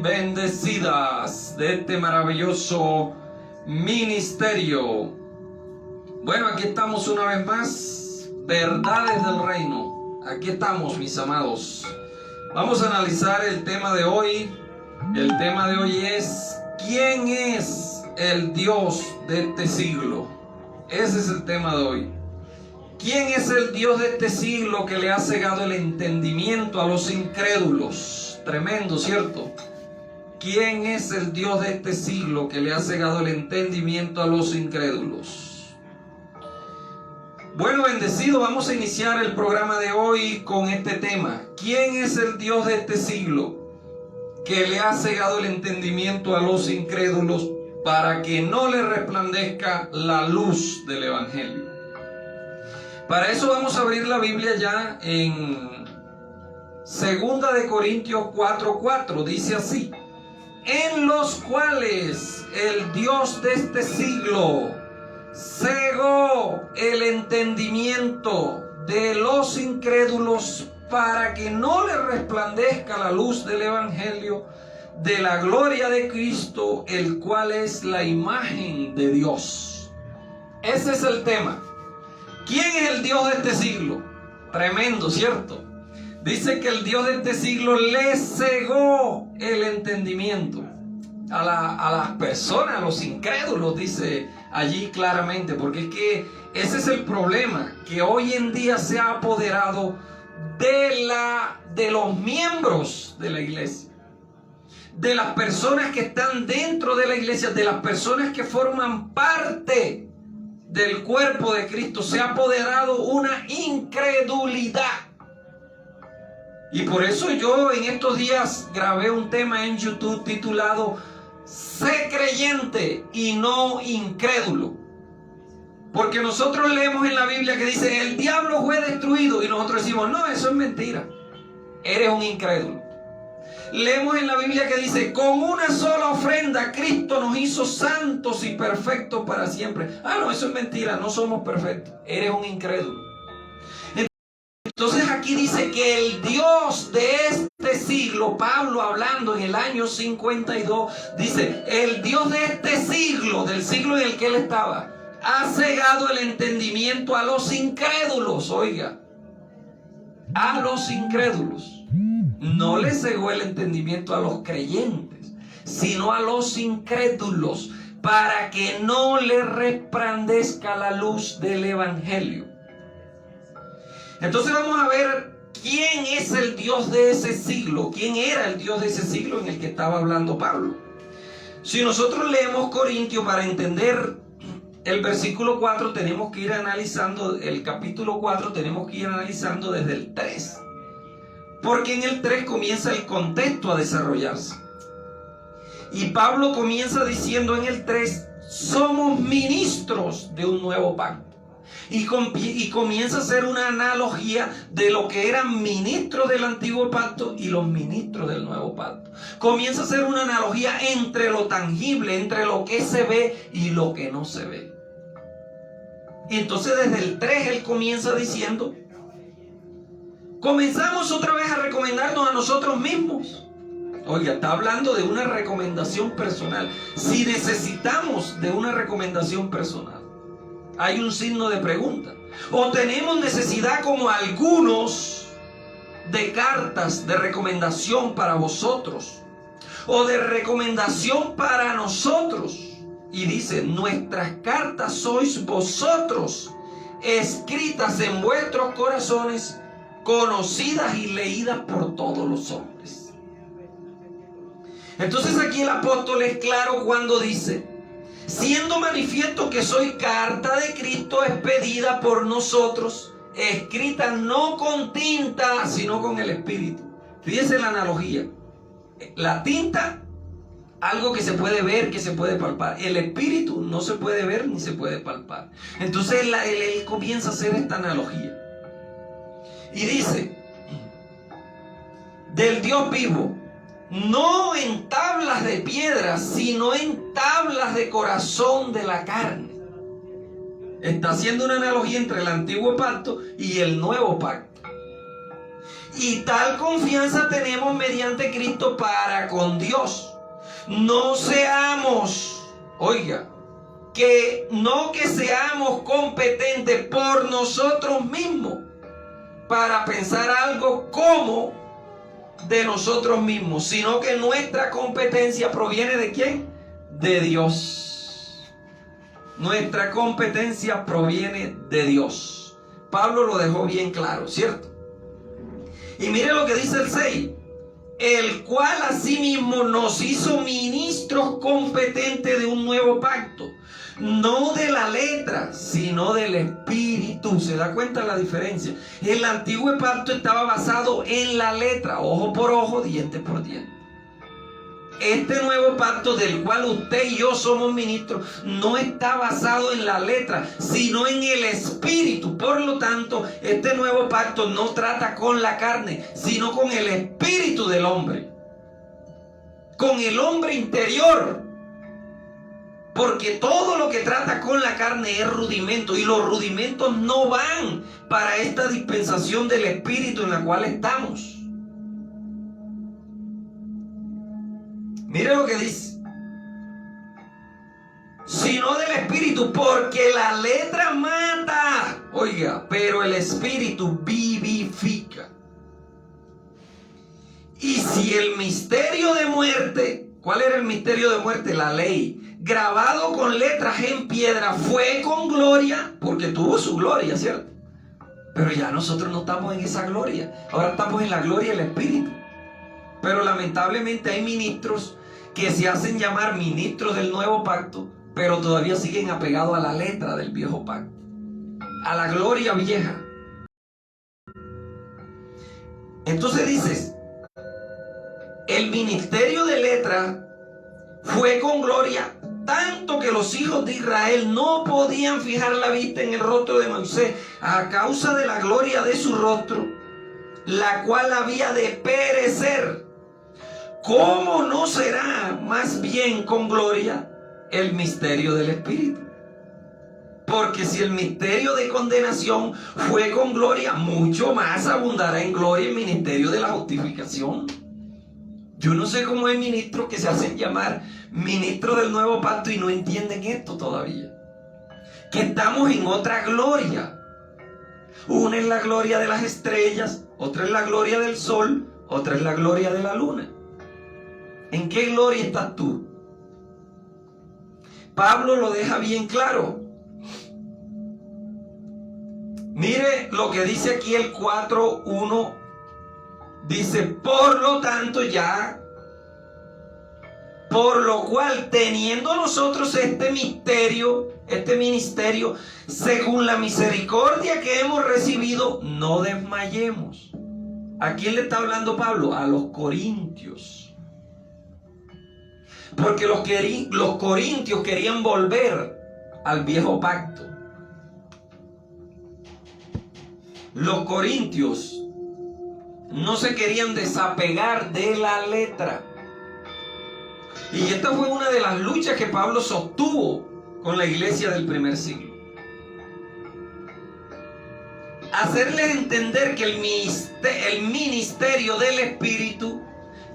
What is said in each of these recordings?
bendecidas de este maravilloso ministerio. Bueno, aquí estamos una vez más, verdades del reino. Aquí estamos, mis amados. Vamos a analizar el tema de hoy. El tema de hoy es: ¿quién es el Dios de este siglo? Ese es el tema de hoy. ¿Quién es el Dios de este siglo que le ha cegado el entendimiento a los incrédulos? Tremendo, ¿cierto? ¿Quién es el Dios de este siglo que le ha cegado el entendimiento a los incrédulos? Bueno, bendecido, vamos a iniciar el programa de hoy con este tema. ¿Quién es el Dios de este siglo que le ha cegado el entendimiento a los incrédulos para que no le resplandezca la luz del Evangelio? Para eso vamos a abrir la Biblia ya en 2 de Corintios 4:4. Dice así: en los cuales el Dios de este siglo cegó el entendimiento de los incrédulos para que no le resplandezca la luz del Evangelio de la gloria de Cristo, el cual es la imagen de Dios. Ese es el tema. ¿Quién es el Dios de este siglo? Tremendo, ¿cierto? Dice que el Dios de este siglo le cegó el entendimiento a las personas, a los incrédulos, dice allí claramente, porque es que ese es el problema, que hoy en día se ha apoderado de los miembros de la iglesia, de las personas que están dentro de la iglesia, de las personas que forman parte del cuerpo de Cristo. Se ha apoderado una incredulidad. Y por eso yo en estos días grabé un tema en YouTube titulado "Sé creyente y no incrédulo". Porque nosotros leemos en la Biblia que dice: el diablo fue destruido, y nosotros decimos: no, eso es mentira, eres un incrédulo. Leemos en la Biblia que dice: con una sola ofrenda Cristo nos hizo santos y perfectos para siempre. Ah, no, eso es mentira, no somos perfectos, eres un incrédulo. Entonces aquí dice que el Dios de este siglo, Pablo hablando en el año 52, dice: el Dios de este siglo, del siglo en el que él estaba, ha cegado el entendimiento a los incrédulos. Oiga, a los incrédulos. No le cegó el entendimiento a los creyentes, sino a los incrédulos, para que no le resplandezca la luz del Evangelio. Entonces vamos a ver quién es el Dios de ese siglo, quién era el Dios de ese siglo en el que estaba hablando Pablo. Si nosotros leemos Corintios, para entender el versículo 4, tenemos que ir analizando el capítulo 4, tenemos que ir analizando desde el 3. Porque en el 3 comienza el contexto a desarrollarse. Y Pablo comienza diciendo en el 3: somos ministros de un nuevo pacto. Y comienza a hacer una analogía de lo que eran ministros del antiguo pacto y los ministros del nuevo pacto. Comienza a hacer una analogía entre lo tangible, entre lo que se ve y lo que no se ve. Y entonces desde el 3 él comienza diciendo: comenzamos otra vez a recomendarnos a nosotros mismos. Oiga, está hablando de una recomendación personal. Si necesitamos de una recomendación personal, hay un signo de pregunta. O tenemos necesidad, como algunos, de cartas de recomendación para vosotros, o de recomendación para nosotros. Y dice: nuestras cartas sois vosotros, escritas en vuestros corazones, conocidas y leídas por todos los hombres. Entonces aquí el apóstol es claro cuando dice: siendo manifiesto que soy carta de Cristo expedida por nosotros, escrita no con tinta, sino con el Espíritu. Fíjense la analogía. La tinta, algo que se puede ver, que se puede palpar. El Espíritu no se puede ver ni se puede palpar. Entonces él comienza a hacer esta analogía. Y dice: del Dios vivo, no en tablas de piedra, sino en tablas de corazón de la carne. Está haciendo una analogía entre el antiguo pacto y el nuevo pacto. Y tal confianza tenemos mediante Cristo para con Dios. No seamos, oiga, que seamos competentes por nosotros mismos para pensar algo como de nosotros mismos, sino que nuestra competencia proviene ¿de quién? De Dios. Nuestra competencia proviene de Dios. Pablo lo dejó bien claro, ¿cierto? Y mire lo que dice el 6. El cual asimismo nos hizo ministros competentes de un nuevo pacto, no de la letra, sino del espíritu. ¿Se da cuenta la diferencia? El antiguo pacto estaba basado en la letra, ojo por ojo, diente por diente. Este nuevo pacto del cual usted y yo somos ministros no está basado en la letra, sino en el espíritu. Por lo tanto, este nuevo pacto no trata con la carne, sino con el espíritu del hombre, con el hombre interior. Porque todo lo que trata con la carne es rudimento, y los rudimentos no van para esta dispensación del espíritu en la cual estamos. Mire lo que dice. Sino del espíritu, porque la letra mata, oiga, pero el espíritu vivifica. Y si el misterio de muerte, ¿cuál era el misterio de muerte? La ley, grabado con letras en piedra, fue con gloria, porque tuvo su gloria, ¿cierto? Pero ya nosotros no estamos en esa gloria, ahora estamos en la gloria del espíritu. Pero lamentablemente hay ministros que se hacen llamar ministros del nuevo pacto, pero todavía siguen apegados a la letra del viejo pacto, a la gloria vieja. Entonces dices, el ministerio de letra fue con gloria, tanto que los hijos de Israel no podían fijar la vista en el rostro de Moisés a causa de la gloria de su rostro, la cual había de perecer. ¿Cómo no será más bien con gloria el misterio del Espíritu? Porque si el misterio de condenación fue con gloria, mucho más abundará en gloria el ministerio de la justificación. Yo no sé cómo hay ministros que se hacen llamar ministros del nuevo pacto y no entienden esto todavía. Que estamos en otra gloria. Una es la gloria de las estrellas, otra es la gloria del sol, otra es la gloria de la luna. ¿En qué gloria estás tú? Pablo lo deja bien claro. Mire lo que dice aquí el 4:1. Dice, por lo tanto ya, por lo cual teniendo nosotros este ministerio, según la misericordia que hemos recibido, no desmayemos. ¿A quién le está hablando Pablo? A los corintios. Porque los corintios querían volver al viejo pacto. Los corintios no se querían desapegar de la letra. Y esta fue una de las luchas que Pablo sostuvo con la iglesia del primer siglo. Hacerles entender que el ministerio del Espíritu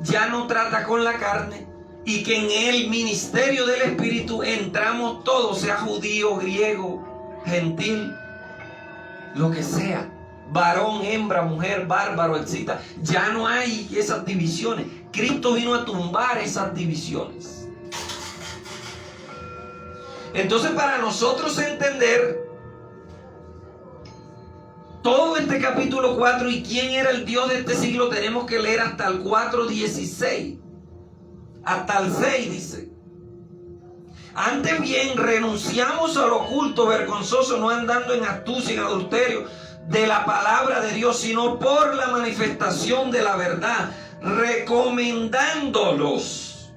ya no trata con la carne, y que en el ministerio del Espíritu entramos todos, sea judío, griego, gentil, lo que sea, varón, hembra, mujer, bárbaro, etc. Ya no hay esas divisiones. Cristo vino a tumbar esas divisiones. Entonces, para nosotros entender todo este capítulo 4 y quién era el Dios de este siglo, tenemos que leer hasta el 4:16. Hasta el 6 dice: antes bien, renunciamos al oculto vergonzoso, no andando en astucia, en adulterio de la palabra de Dios, sino por la manifestación de la verdad, recomendándolos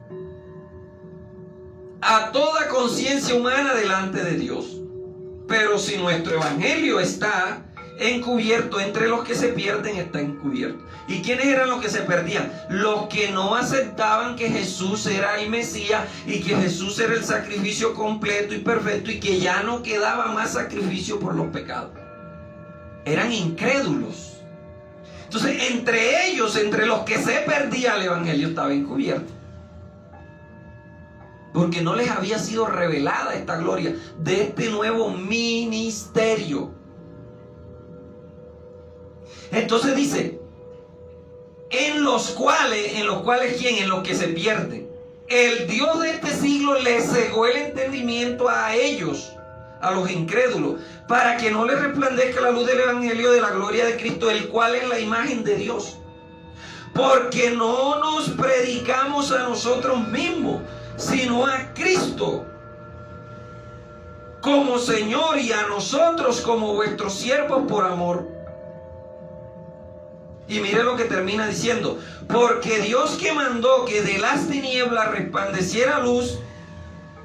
a toda conciencia humana delante de Dios. Pero si nuestro evangelio está encubierto, entre los que se pierden está encubierto. ¿Y quiénes eran los que se perdían? Los que no aceptaban que Jesús era el Mesías y que Jesús era el sacrificio completo y perfecto y que ya no quedaba más sacrificio por los pecados. Eran incrédulos. Entonces, entre ellos, entre los que se perdía el evangelio, estaba encubierto. Porque no les había sido revelada esta gloria de este nuevo ministerio. Entonces dice, en los cuales ¿quién? En los que se pierden. El Dios de este siglo les cegó el entendimiento a ellos, a los incrédulos, para que no les resplandezca la luz del evangelio de la gloria de Cristo, el cual es la imagen de Dios. Porque no nos predicamos a nosotros mismos, sino a Cristo como Señor, y a nosotros como vuestros siervos por amor. Y mire lo que termina diciendo: porque Dios, que mandó que de las tinieblas resplandeciera luz,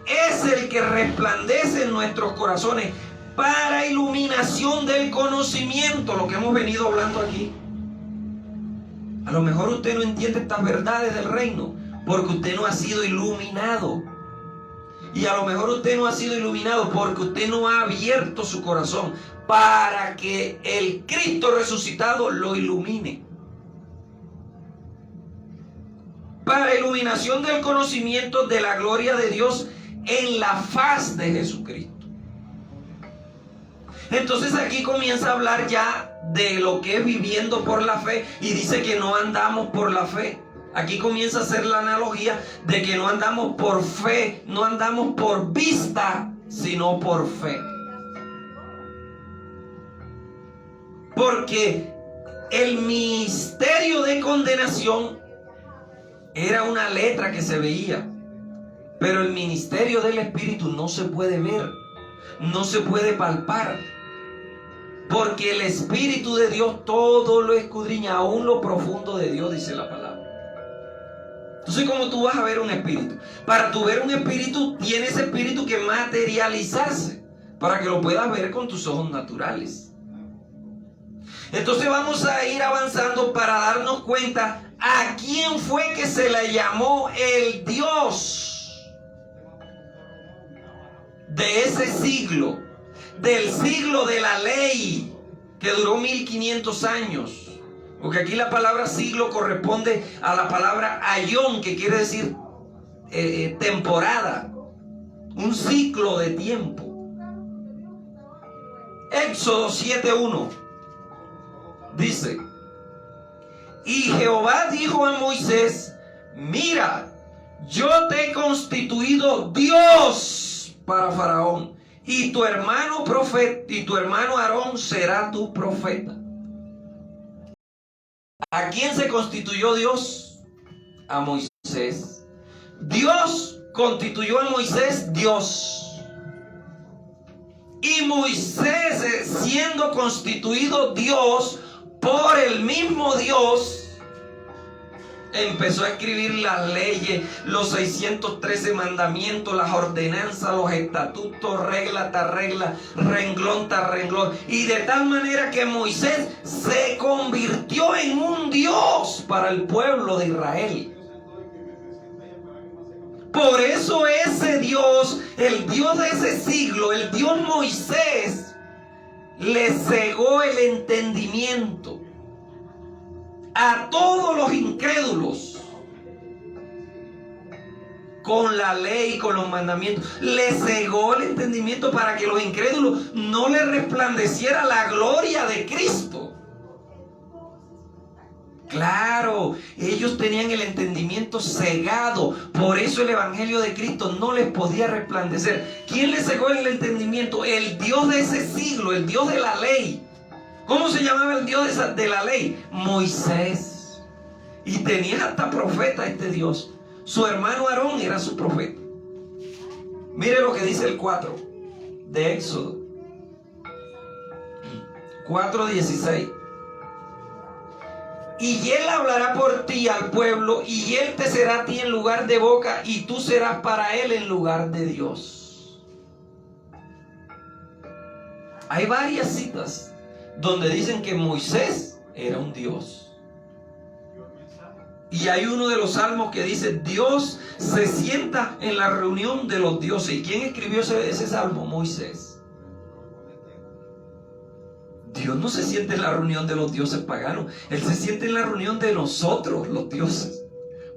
es el que resplandece en nuestros corazones para iluminación del conocimiento. Lo que hemos venido hablando aquí. A lo mejor usted no entiende estas verdades del reino porque usted no ha sido iluminado. Y a lo mejor usted no ha sido iluminado porque usted no ha abierto su corazón para que el Cristo resucitado lo ilumine. Para iluminación del conocimiento de la gloria de Dios en la faz de Jesucristo. Entonces aquí comienza a hablar ya de lo que es viviendo por la fe, y dice que no andamos por la fe. Aquí comienza a hacer la analogía de que no andamos por fe, no andamos por vista, sino por fe. Porque el misterio de condenación era una letra que se veía, pero el ministerio del Espíritu no se puede ver, no se puede palpar, porque el Espíritu de Dios todo lo escudriña, aún lo profundo de Dios, dice la palabra. Entonces, ¿cómo tú vas a ver un espíritu? Para tú ver un espíritu, tiene ese espíritu que materializarse para que lo puedas ver con tus ojos naturales. Entonces vamos a ir avanzando para darnos cuenta a quién fue que se le llamó el Dios de ese siglo, del siglo de la ley, que duró 1500 años. Porque aquí la palabra siglo corresponde a la palabra aión, que quiere decir temporada, un ciclo de tiempo. Éxodo 7:1 dice: y Jehová dijo a Moisés: mira, yo te he constituido Dios para Faraón, y tu hermano Aarón será tu profeta. ¿A quién se constituyó Dios? A Moisés. Dios constituyó a Moisés Dios. Y Moisés, siendo constituido Dios por el mismo Dios, empezó a escribir las leyes, los 613 mandamientos, las ordenanzas, los estatutos, regla tras regla, renglón tras renglón. Y de tal manera que Moisés se convirtió en un Dios para el pueblo de Israel. Por eso ese Dios, el Dios de ese siglo, el Dios Moisés, le cegó el entendimiento a todos los incrédulos con la ley, con los mandamientos. Le cegó el entendimiento para que los incrédulos no le resplandeciera la gloria de Cristo. Claro, ellos tenían el entendimiento cegado, por eso el evangelio de Cristo no les podía resplandecer. ¿Quién les cegó el entendimiento? El Dios de ese siglo, el Dios de la ley. ¿Cómo se llamaba el Dios de la ley? Moisés. Y tenía hasta profeta este Dios. Su hermano Aarón era su profeta. Mire lo que dice el 4 de Éxodo 4:16. Y él hablará por ti al pueblo, y él te será a ti en lugar de boca, y tú serás para él en lugar de Dios. Hay varias citas donde dicen que Moisés era un Dios. Y hay uno de los salmos que dice: Dios se sienta en la reunión de los dioses. ¿Y quién escribió ese salmo? Moisés. Dios no se siente en la reunión de los dioses paganos. Él se siente en la reunión de nosotros, los dioses.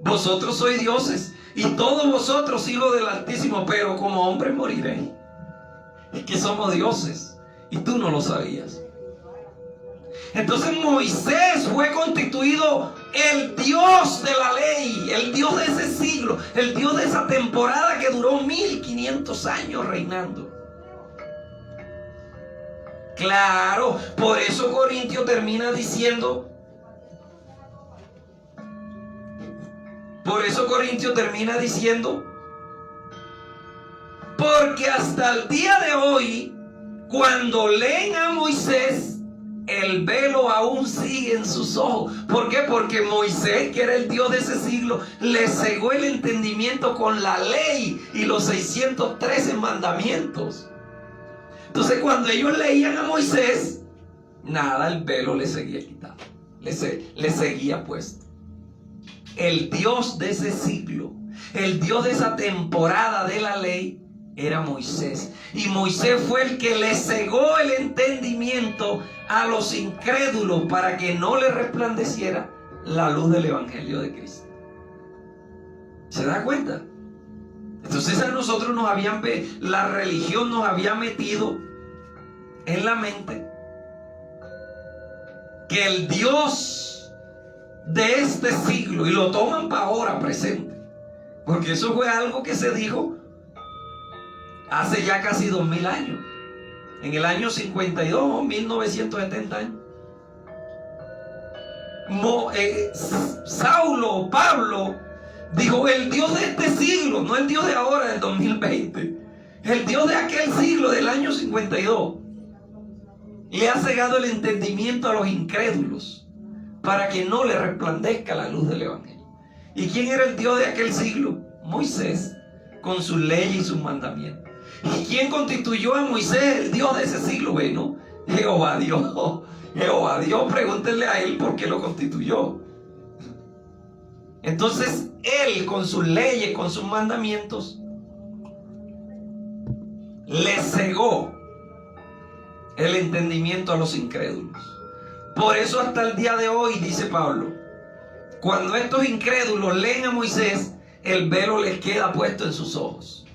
Vosotros sois dioses y todos vosotros hijos del Altísimo, pero como hombres moriréis. Es que somos dioses y tú no lo sabías. Entonces Moisés fue constituido el Dios de la ley, el Dios de ese siglo, el Dios de esa temporada que duró 1500 años reinando. Claro, por eso Corintio termina diciendo, porque hasta el día de hoy, cuando leen a Moisés, el velo aún sigue en sus ojos. ¿Por qué? Porque Moisés, que era el Dios de ese siglo, le cegó el entendimiento con la ley y los 613 mandamientos. Entonces, cuando ellos leían a Moisés, nada, el velo le seguía quitado, le seguía puesto. El Dios de ese siglo, el Dios de esa temporada de la ley, era Moisés. Y Moisés fue el que le cegó el entendimiento a los incrédulos para que no le resplandeciera la luz del Evangelio de Cristo. ¿Se da cuenta? Entonces a nosotros la religión nos había metido en la mente que el Dios de este siglo, y lo toman para ahora presente, porque eso fue algo que se dijo hace ya casi 2000 años, en el año 52, 1970 años. Saulo, Pablo, dijo: el Dios de este siglo, no el Dios de ahora, del 2020, el Dios de aquel siglo, del año 52, le ha cegado el entendimiento a los incrédulos para que no le resplandezca la luz del Evangelio. ¿Y quién era el Dios de aquel siglo? Moisés, con sus leyes y sus mandamientos. ¿Y quién constituyó a Moisés el Dios de ese siglo? Bueno, Jehová Dios. Jehová Dios, pregúntenle a él por qué lo constituyó. Entonces él, con sus leyes, con sus mandamientos, le cegó el entendimiento a los incrédulos. Por eso hasta el día de hoy, dice Pablo, cuando estos incrédulos leen a Moisés, el velo les queda puesto en sus ojos.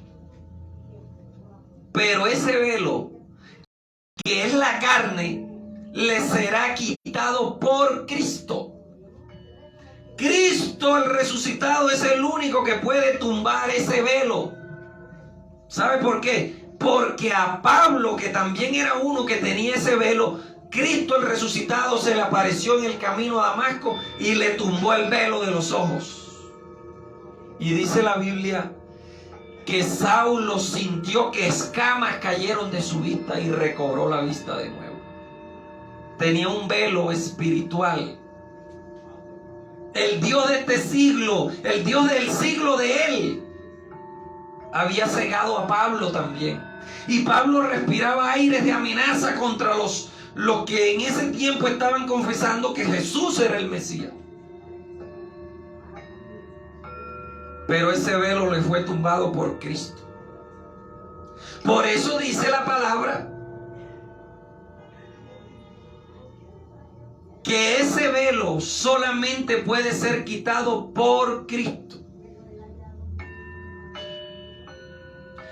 Pero ese velo, que es la carne, le será quitado por Cristo. Cristo, el resucitado, es el único que puede tumbar ese velo. ¿Sabe por qué? Porque a Pablo, que también era uno que tenía ese velo, Cristo, el resucitado, se le apareció en el camino a Damasco y le tumbó el velo de los ojos. Y dice la Biblia que Saulo sintió que escamas cayeron de su vista y recobró la vista de nuevo. Tenía un velo espiritual. El Dios de este siglo, el Dios del siglo de él, había cegado a Pablo también. Y Pablo respiraba aires de amenaza contra los que en ese tiempo estaban confesando que Jesús era el Mesías. Pero ese velo le fue tumbado por Cristo. Por eso dice la palabra que ese velo solamente puede ser quitado por Cristo.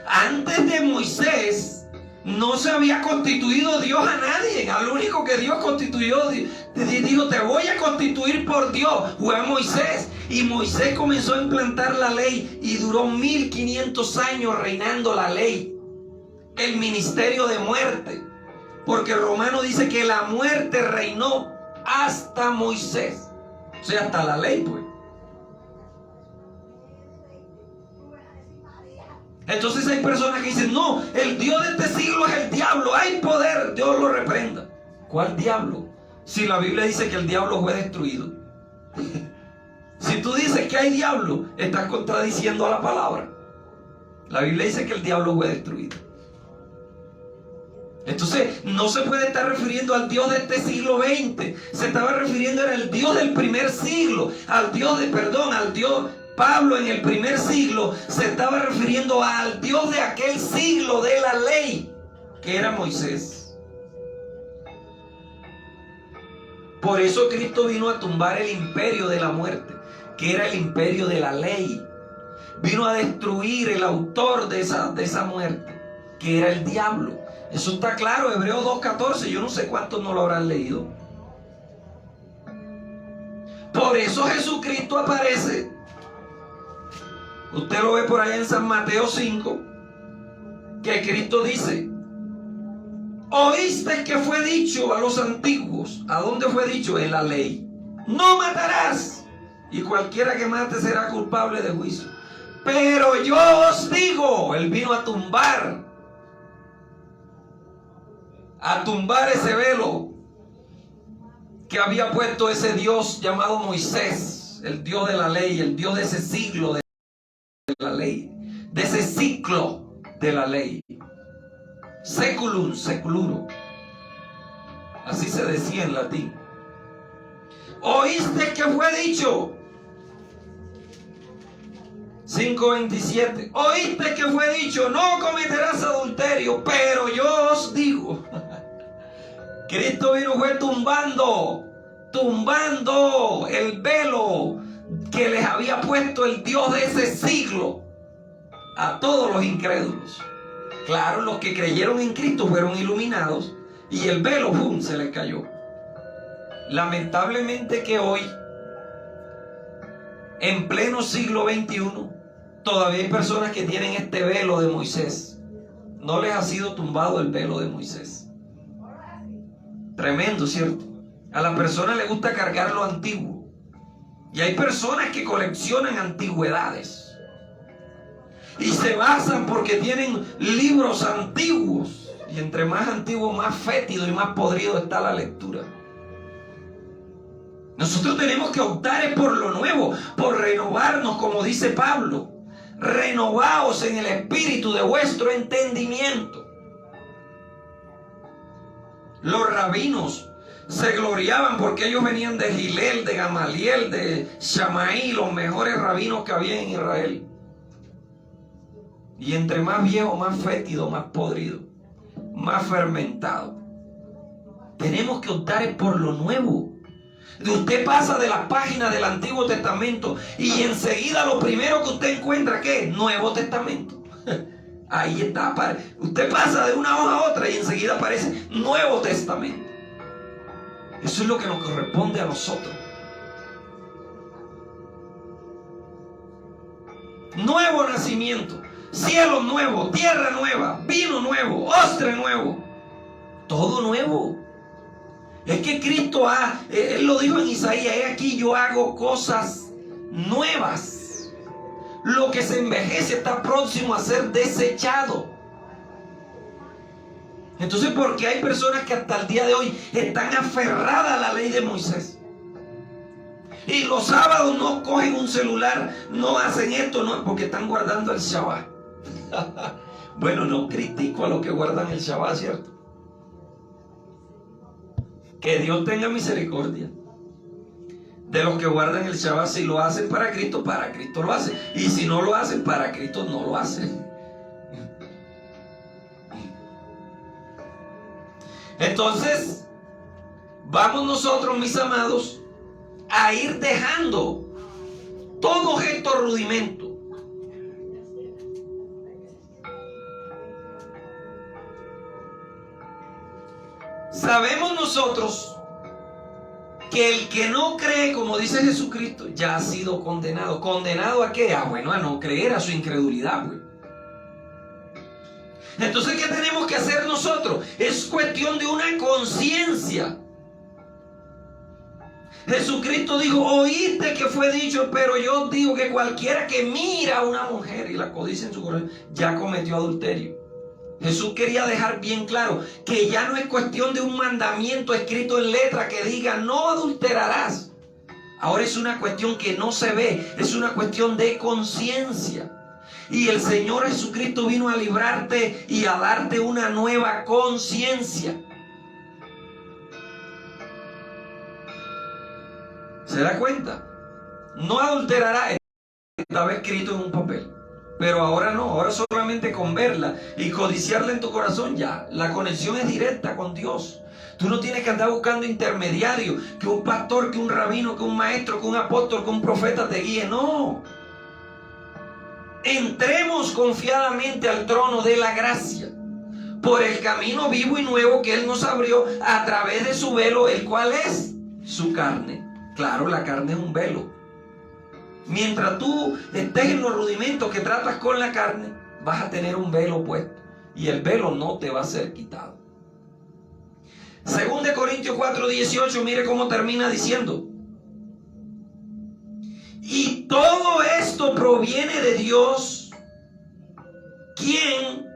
Antes de Moisés no se había constituido Dios a nadie. Al único que Dios constituyó, dijo: te voy a constituir por Dios, fue a Moisés. Y Moisés comenzó a implantar la ley y duró 1500 años reinando la ley, el ministerio de muerte, porque Romano dice que la muerte reinó hasta Moisés, o sea, hasta la ley, pues. Entonces hay personas que dicen: no, el Dios de este siglo es el diablo, hay poder, Dios lo reprenda. ¿Cuál diablo? Si la Biblia dice que el diablo fue destruido. Si tú dices que hay diablo, estás contradiciendo a la palabra. La Biblia dice que el diablo fue destruido. Entonces no se puede estar refiriendo al Dios de este siglo XX. Se estaba refiriendo al Dios del primer siglo, al Dios Pablo en el primer siglo se estaba refiriendo al Dios de aquel siglo de la ley, que era Moisés. Por eso Cristo vino a tumbar el imperio de la muerte, que era el imperio de la ley. Vino a destruir el autor de esa muerte, que era el diablo. Eso está claro, Hebreos 2:14. Yo no sé cuántos no lo habrán leído. Por eso Jesucristo aparece. Usted lo ve por allá en San Mateo 5, que Cristo dice: oíste que fue dicho a los antiguos. ¿A dónde fue dicho? En la ley. No matarás, y cualquiera que mate será culpable de juicio. Pero yo os digo, Él vino a tumbar ese velo que había puesto ese Dios llamado Moisés, el Dios de la ley, el Dios de ese siglo de la ley, de ese ciclo de la ley. Seculum, seculuro. Así se decía en latín. Oíste que fue dicho. 5:27. Oíste que fue dicho: no cometerás adulterio. Pero yo os digo. Cristo vino fue tumbando el velo que les había puesto el Dios de ese siglo a todos los incrédulos. Claro, los que creyeron en Cristo fueron iluminados y el velo, ¡pum!, se les cayó. Lamentablemente que hoy, en pleno siglo XXI, todavía hay personas que tienen este velo de Moisés. No les ha sido tumbado el velo de Moisés. Tremendo, ¿cierto? A la persona le gusta cargar lo antiguo. Y hay personas que coleccionan antigüedades. Y se basan porque tienen libros antiguos. Y entre más antiguo, más fétido y más podrido está la lectura. Nosotros tenemos que optar por lo nuevo, por renovarnos, como dice Pablo. Renovaos en el espíritu de vuestro entendimiento. Los rabinos se gloriaban porque ellos venían de Gilel, de Gamaliel, de Shamaí, los mejores rabinos que había en Israel. Y entre más viejo, más fétido, más podrido, más fermentado. Tenemos que optar por lo nuevo. Usted pasa de las páginas del Antiguo Testamento y enseguida lo primero que usted encuentra, ¿qué? Nuevo Testamento. Ahí está. Usted pasa de una hoja a otra y enseguida aparece Nuevo Testamento. Eso es lo que nos corresponde a nosotros. Nuevo nacimiento. Cielo nuevo, tierra nueva, vino nuevo, ostre nuevo. Todo nuevo. Es que Cristo Él lo dijo en Isaías: he aquí yo hago cosas nuevas. Lo que se envejece está próximo a ser desechado. Entonces, ¿por qué hay personas que hasta el día de hoy están aferradas a la ley de Moisés? Y los sábados no cogen un celular, no hacen esto, no, porque están guardando el Shabbat. Bueno, no critico a los que guardan el Shabbat, ¿cierto? Que Dios tenga misericordia de los que guardan el Shabbat. Si lo hacen para Cristo lo hacen. Y si no lo hacen para Cristo, no lo hacen. Entonces, vamos nosotros, mis amados, a ir dejando todos estos rudimentos. Sabemos nosotros que el que no cree, como dice Jesucristo, ya ha sido condenado. ¿Condenado a qué? Bueno, a no creer, a su incredulidad, güey. Entonces, ¿qué tenemos que hacer nosotros? Es cuestión de una conciencia. Jesucristo dijo: oíste que fue dicho, pero yo os digo que cualquiera que mira a una mujer y la codicia en su corazón, ya cometió adulterio. Jesús quería dejar bien claro que ya no es cuestión de un mandamiento escrito en letra que diga no adulterarás. Ahora es una cuestión que no se ve, es una cuestión de conciencia. Y el Señor Jesucristo vino a librarte y a darte una nueva conciencia. ¿Se da cuenta? No adulterarás. Estaba escrito en un papel. Pero ahora no, ahora solamente con verla y codiciarla en tu corazón ya. La conexión es directa con Dios. Tú no tienes que andar buscando intermediarios, que un pastor, que un rabino, que un maestro, que un apóstol, que un profeta te guíe. No. Entremos confiadamente al trono de la gracia por el camino vivo y nuevo que Él nos abrió a través de su velo, el cual es su carne. Claro, la carne es un velo. Mientras tú estés en los rudimentos que tratas con la carne, vas a tener un velo puesto y el velo no te va a ser quitado. 2 Corintios 4:18, mire cómo termina diciendo: y todo esto proviene de Dios, quien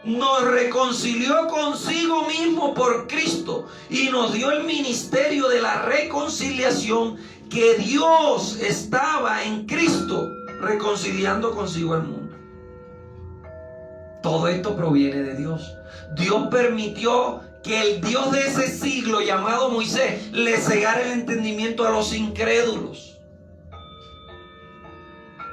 nos reconcilió consigo mismo por Cristo y nos dio el ministerio de la reconciliación, que Dios estaba en Cristo reconciliando consigo al mundo. Todo esto proviene de Dios. Dios permitió que el Dios de ese siglo llamado Moisés le cegara el entendimiento a los incrédulos.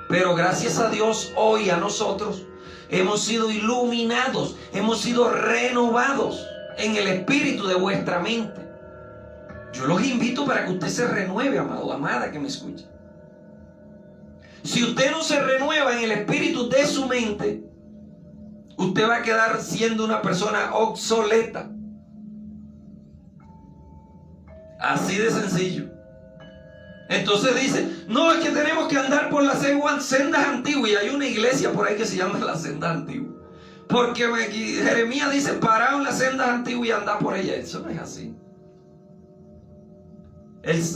Pero gracias a Dios, hoy a nosotros hemos sido iluminados, hemos sido renovados en el espíritu de vuestra mente. Yo los invito para que usted se renueve, amado, amada que me escuche. Si usted no se renueva en el espíritu de su mente, usted va a quedar siendo una persona obsoleta. Así de sencillo. Entonces dice, no, es que tenemos que andar por las sendas antiguas. Y hay una iglesia por ahí que se llama las sendas antiguas. Porque Jeremías dice, parado en las sendas antiguas y andar por ellas. Eso no es así.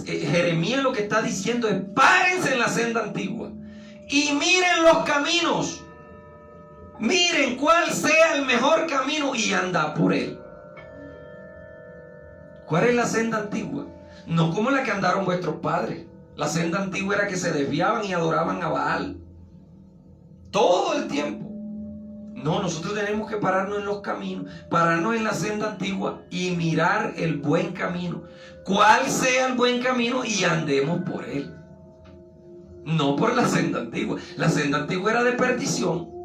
Jeremías lo que está diciendo es, párense en la senda antigua y miren los caminos. Miren cuál sea el mejor camino y anda por él. ¿Cuál es la senda antigua? No como la que andaron vuestros padres. La senda antigua era que se desviaban y adoraban a Baal todo el tiempo. No, nosotros tenemos que pararnos en los caminos, pararnos en la senda antigua y mirar el buen camino. ¿Cuál sea el buen camino? Y andemos por él. No por la senda antigua. La senda antigua era de perdición.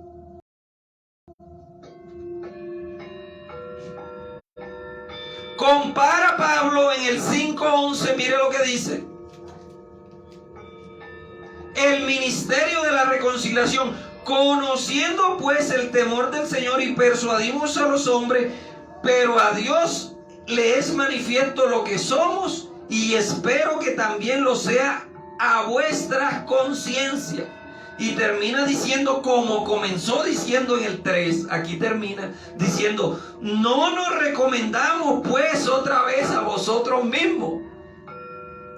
Compara Pablo en el 5:11, mire lo que dice. El ministerio de la reconciliación, conociendo pues el temor del Señor y persuadimos a los hombres, pero a Dios le es manifiesto lo que somos y espero que también lo sea a vuestras conciencias. Y termina diciendo, como comenzó diciendo en el 3, aquí termina diciendo, no nos recomendamos pues otra vez a vosotros mismos,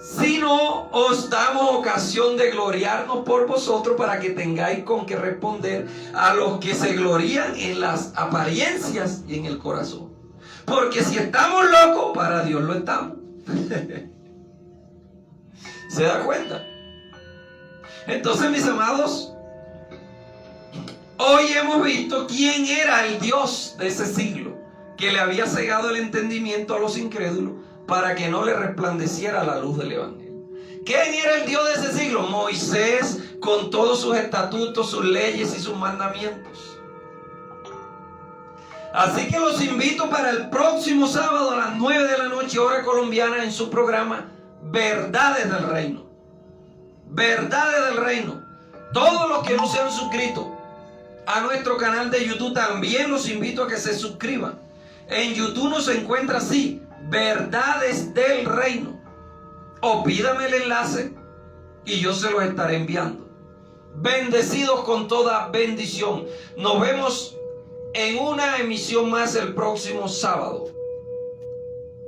sino os damos ocasión de gloriarnos por vosotros para que tengáis con qué responder a los que se glorían en las apariencias y en el corazón. Porque si estamos locos, para Dios lo estamos. ¿Se da cuenta? Entonces, mis amados, hoy hemos visto quién era el Dios de ese siglo, que le había cegado el entendimiento a los incrédulos para que no le resplandeciera la luz del Evangelio. ¿Quién era el Dios de ese siglo? Moisés, con todos sus estatutos, sus leyes y sus mandamientos. Así que los invito para el próximo sábado a las 9 de la noche, hora colombiana, en su programa Verdades del Reino. Verdades del Reino. Todos los que no se han suscrito a nuestro canal de YouTube, también los invito a que se suscriban. En YouTube nos encuentra así, Verdades del Reino. O pídame el enlace y yo se los estaré enviando. Bendecidos con toda bendición. Nos vemos en una emisión más el próximo sábado.